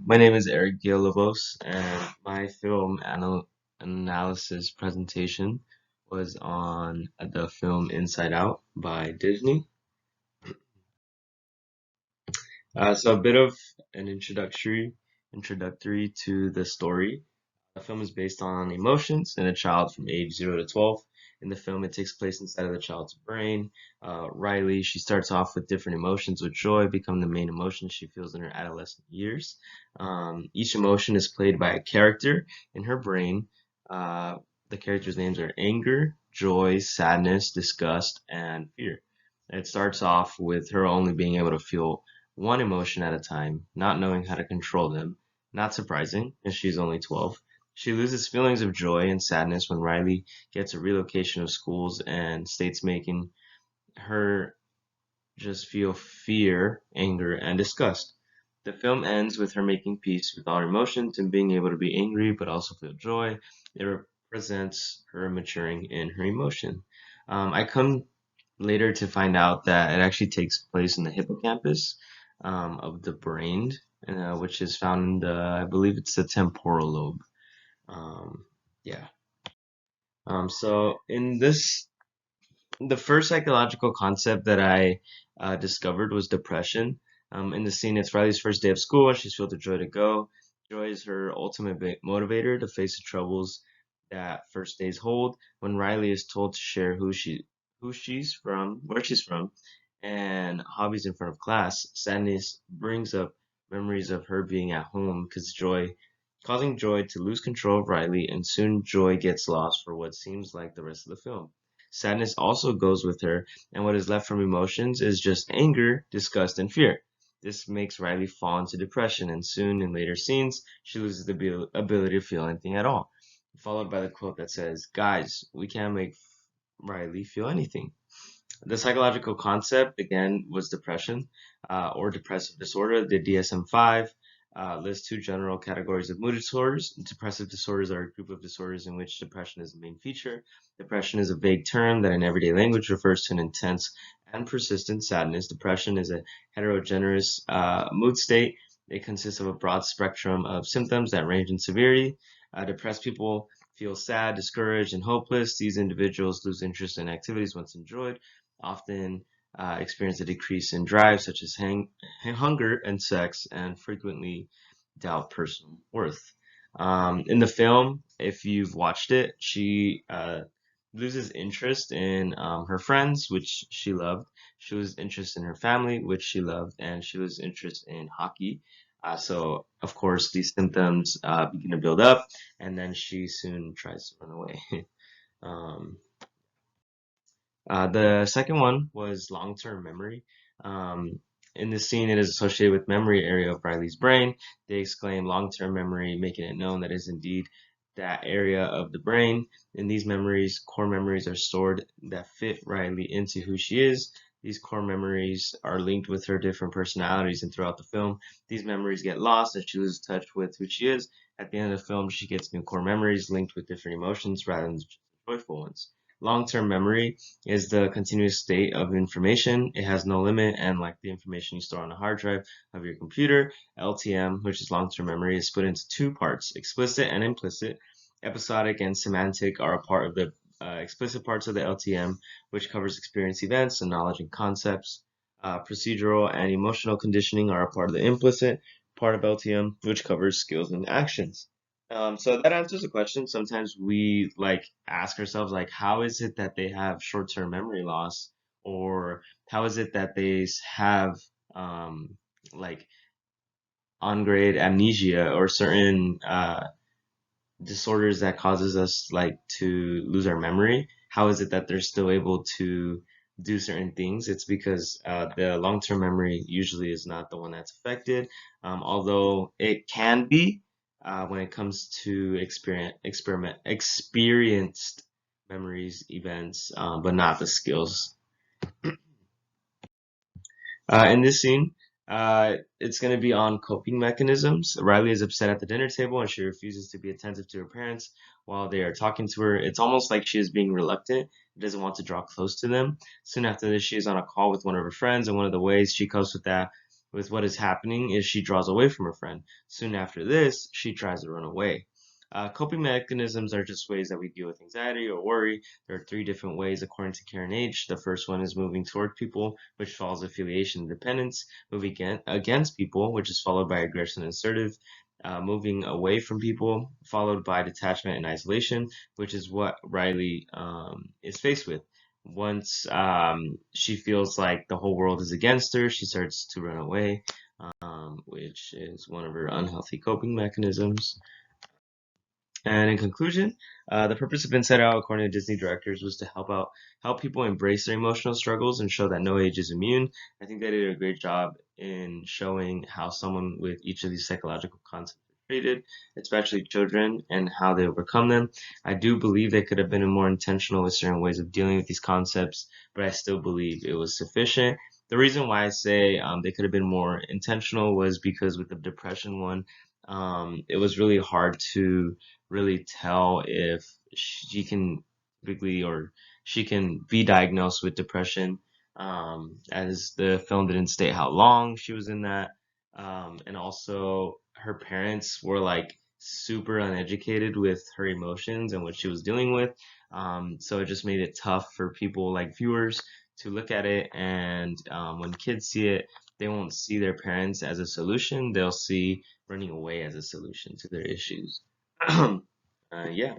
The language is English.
My name is Eric Villalobos, and my analysis presentation was on the film Inside Out by Disney. So a bit of an introductory to the story. The film is based on emotions in a child from age 0 to 12. In the film, it takes place inside of the child's brain. Riley, she starts off with different emotions, with joy become the main emotion she feels in her adolescent years. Each emotion is played by a character in her brain. Uh, the characters' names are anger, joy, sadness, disgust, and fear. It starts off with her only being able to feel one emotion at a time, not knowing how to control them. Not surprising, as she's only 12. She loses feelings of joy and sadness when Riley gets a relocation of schools and states, making her just feel fear, anger, and disgust. The film ends with her making peace with all her emotions and being able to be angry but also feel joy. It represents her maturing in her emotion. I come later to find out that it actually takes place in the hippocampus of the brain, which is found in I believe it's the temporal lobe. Um, yeah. So in the first psychological concept that I discovered was depression. In the scene, it's Riley's first day of school, and she's filled with joy to go. Joy is her ultimate motivator to face the troubles that first days hold. When Riley is told to share who she's from, where she's from, and hobbies in front of class, sadness brings up memories of her being at home because causing Joy to lose control of Riley, and soon Joy gets lost for what seems like the rest of the film. Sadness also goes with her, and what is left from emotions is just anger, disgust, and fear. This makes Riley fall into depression, and soon in later scenes, she loses the ability to feel anything at all. Followed by the quote that says, "Guys, we can't make Riley feel anything." The psychological concept, again, was depression or depressive disorder. The DSM-5 lists two general categories of mood disorders. Depressive disorders are a group of disorders in which depression is the main feature. Depression is a vague term that in everyday language refers to an intense and persistent sadness. Depression is a heterogeneous mood state. It consists of a broad spectrum of symptoms that range in severity. Depressed people feel sad, discouraged, and hopeless. These individuals lose interest in activities once enjoyed, often experience a decrease in drive, such as hunger and sex, and frequently doubt personal worth. In the film, if you've watched it, she loses interest in her friends, which she loved. She loses interest in her family, which she loved, and she loses interest in hockey. So, of course, these symptoms begin to build up, and then she soon tries to run away. um, the second one was long-term memory. Um, in this scene, it is associated with memory area of Riley's brain. They exclaim long-term memory, making it known that it is indeed that area of the brain. In these memories, core memories are stored that fit Riley into who she is. These core memories are linked with her different personalities, and throughout the film, these memories get lost and she loses touch with who she is. At the end of the film, she gets new core memories linked with different emotions rather than just joyful ones. Long-term memory is the continuous state of information. It has no limit, and like the information you store on a hard drive of your computer, LTM, which is long-term memory, is split into two parts, explicit and implicit. Episodic and semantic are a part of the explicit parts of the LTM, which covers experience events and knowledge and concepts. Procedural and emotional conditioning are a part of the implicit part of LTM, which covers skills and actions. So that answers the question. Sometimes we like ask ourselves like, how is it that they have short-term memory loss, or how is it that they have um, like on-grade amnesia or certain disorders that causes us like to lose our memory? How is it that they're still able to do certain things? It's because the long-term memory usually is not the one that's affected, although it can be when it comes to experienced memories, events, but not the skills. In this scene, it's going to be on coping mechanisms. Riley is upset at the dinner table and she refuses to be attentive to her parents while they are talking to her. It's almost like she is being reluctant, doesn't want to draw close to them. Soon after this, she is on a call with one of her friends, and one of the ways she copes with that with what is happening is she draws away from her friend. Soon after this, she tries to run away. Coping mechanisms are just ways that we deal with anxiety or worry. There are three different ways according to Karen H. The first one is moving toward people, which follows affiliation and dependence. Moving against people, which is followed by aggression and assertive. Moving away from people, followed by detachment and isolation, which is what Riley is faced with. Once she feels like the whole world is against her, she starts to run away, which is one of her unhealthy coping mechanisms. And in conclusion, the purpose of Inside Out, according to Disney directors, was to help people embrace their emotional struggles and show that no age is immune. I think they did a great job in showing how someone with each of these psychological concepts is treated, especially children, and how they overcome them. I do believe they could have been more intentional with certain ways of dealing with these concepts, but I still believe it was sufficient. The reason why I say they could have been more intentional was because with the depression one, it was really hard to really tell if she can typically or she can be diagnosed with depression, as the film didn't state how long she was in that. And also her parents were like super uneducated with her emotions and what she was dealing with. So it just made it tough for people like viewers to look at it. And when kids see it, they won't see their parents as a solution. They'll see running away as a solution to their issues. Yeah.